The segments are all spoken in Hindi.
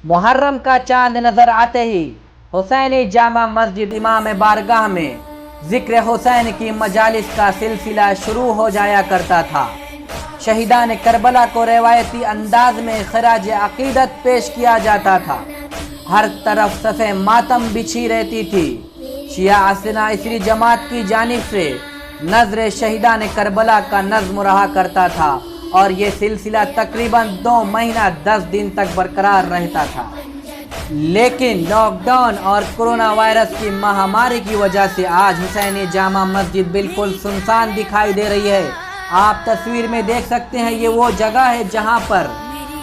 मुहर्रम का चांद नजर आते ही हुसैनी जामा मस्जिद इमाम बारगाह में जिक्र हुसैन की मजालिस का सिलसिला शुरू हो जाया करता था। शहीदान करबला को रवायती अंदाज में खराज अकीदत पेश किया जाता था। हर तरफ सफ़े मातम बिछी रहती थी। शिया असना इसरी जमात की जानिब से नजर शहीदान करबला का नज़्म रहा करता था और ये सिलसिला तकरीबन 2 महीना 10 दिन तक बरकरार रहता था। लेकिन लॉकडाउन और कोरोना वायरस की महामारी की वजह से आज हुसैनी जामा मस्जिद बिल्कुल सुनसान दिखाई दे रही है। आप तस्वीर में देख सकते हैं, ये वो जगह है जहां पर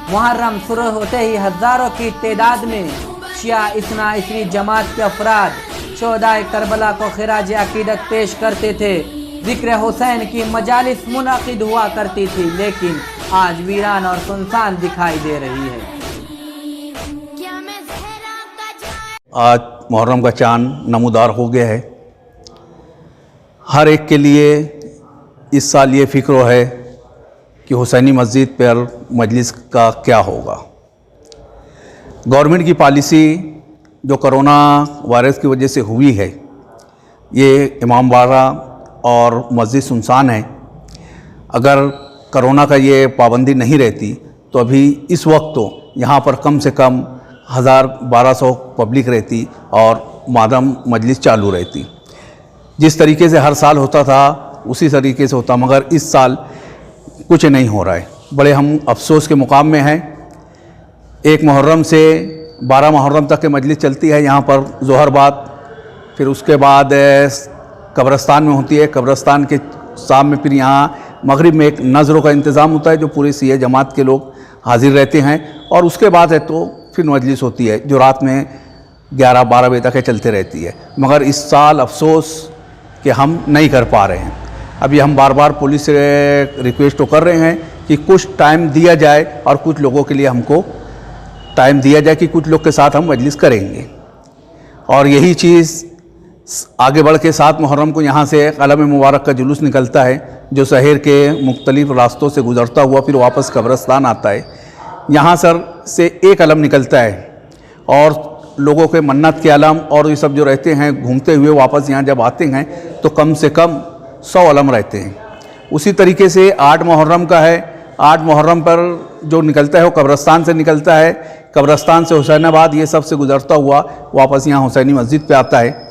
मुहर्रम शुरू होते ही हज़ारों की तादाद में शिया इस्ना इसरी जमात के अफराद शोहदाए करबला को खिराज अकीदत पेश करते थे। जिक्र हुसैन की मजालिस मुनाकिद हुआ करती थी, लेकिन आज वीरान और सुनसान दिखाई दे रही है। आज मुहर्रम का चांद नमूदार हो गया है। हर एक के लिए इस साल ये फ़िक्र है कि हुसैनी मस्जिद पर मजलिस का क्या होगा। गवर्नमेंट की पॉलिसी जो कोरोना वायरस की वजह से हुई है, ये इमाम बारगाह और मस्जिद सुनसान है। अगर कोरोना का ये पाबंदी नहीं रहती तो अभी इस वक्त तो यहाँ पर कम से कम 1000-1200 पब्लिक रहती और मादम मजलिस चालू रहती। जिस तरीके से हर साल होता था उसी तरीके से होता, मगर इस साल कुछ नहीं हो रहा है। बड़े हम अफसोस के मुकाम में हैं। 1 मुहर्रम से 12 मुहर्रम तक की मजलिस चलती है यहाँ पर ज़ोहर बाद, फिर उसके बाद कब्रस्तान में होती है। कब्रस्तान के सामने फिर यहाँ मगरिब में एक नज़रों का इंतज़ाम होता है जो पूरे सिया जमात के लोग हाजिर रहते हैं, और उसके बाद है तो फिर मजलिस होती है जो रात में 11-12 बजे तक चलते रहती है। मगर इस साल अफसोस कि हम नहीं कर पा रहे हैं। अभी हम बार बार पुलिस से रिक्वेस्ट तो कर रहे हैं कि कुछ टाइम दिया जाए और कुछ लोगों के लिए हमको टाइम दिया जाए कि कुछ लोग के साथ हम मजलिस करेंगे। और यही चीज़ आगे बढ़ के 7 मुहर्रम को यहाँ से कलम मुबारक का जुलूस निकलता है जो शहर के मुख्तलिफ़ रास्तों से गुज़रता हुआ फिर वापस कब्रस्तान आता है। यहाँ सर से एक अलम निकलता है और लोगों के मन्नत के अलम और ये सब जो रहते हैं घूमते हुए वापस यहाँ जब आते हैं तो कम से कम 100 अलम रहते हैं। उसी तरीके से 8 मुहर्रम का है। 8 मुहर्रम पर जो निकलता है वो कब्रस्तान से निकलता है। कब्रस्तान से हुसैनाबाद ये सब से गुज़रता हुआ वापस यहाँ हुसैनी मस्जिद पे आता है।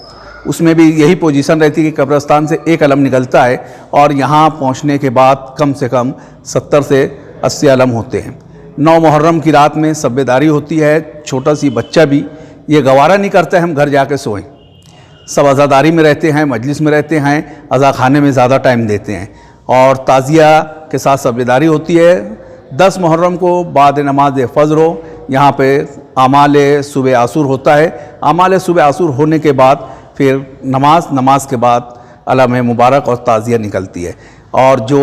उसमें भी यही पोजीशन रहती है कि कब्रस्तान से एक अलम निकलता है और यहाँ पहुँचने के बाद कम से कम 70 से 80 अलम होते हैं। 9 मुहर्रम की रात में सब्बेदारी होती है। छोटा सी बच्चा भी ये गवारा नहीं करता है हम घर जाके सोएं। सब अज़ादारी में रहते हैं, मजलिस में रहते हैं, अज़ा खाने में ज़्यादा टाइम देते हैं और ताज़िया के साथ सब्बेदारी होती है। 10 मुहर्रम को बाद नमाज फ़ज्र यहाँ पे आमाल सुबह आसुर होता है। आमाल सुबह आसुर होने के बाद फिर नमाज के बाद अलम मुबारक और ताज़िया निकलती है और जो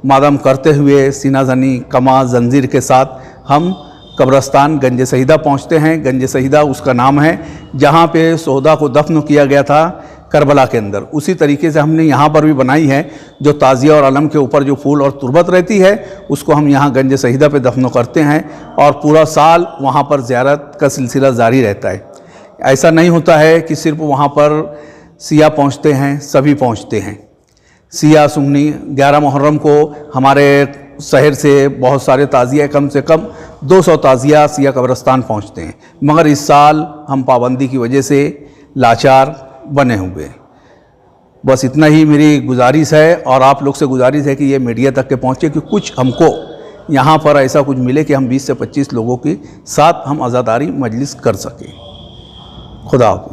मादम करते हुए सीना जनी कमा जंजीर के साथ हम कब्रस्तान गंज शहीदा पहुँचते हैं। गंज शहीदा उसका नाम है जहाँ पे शोहदा को दफन किया गया था करबला के अंदर। उसी तरीके से हमने यहाँ पर भी बनाई है जो ताज़िया और अलम के ऊपर जो फूल और तुरबत रहती है उसको हम यहाँ गंज शहीदा पे दफन करते हैं और पूरा साल वहाँ पर ज़ियारत का सिलसिला जारी रहता है। ऐसा नहीं होता है कि सिर्फ वहाँ पर सिया पहुँचते हैं, सभी पहुँचते हैं। सिया सुन्नी 11 मुहर्रम को हमारे शहर से बहुत सारे ताज़िया, कम से कम 200 ताज़िया सिया कब्रस्तान पहुँचते हैं। मगर इस साल हम पाबंदी की वजह से लाचार बने हुए। बस इतना ही मेरी गुजारिश है और आप लोग से गुजारिश है कि ये मीडिया तक के पहुँचे कि कुछ हमको यहाँ पर ऐसा कुछ मिले कि हम 20 से 25 लोगों के साथ हम आज़ादारी मजलिस कर सकें। खुदा हाफ़िज़।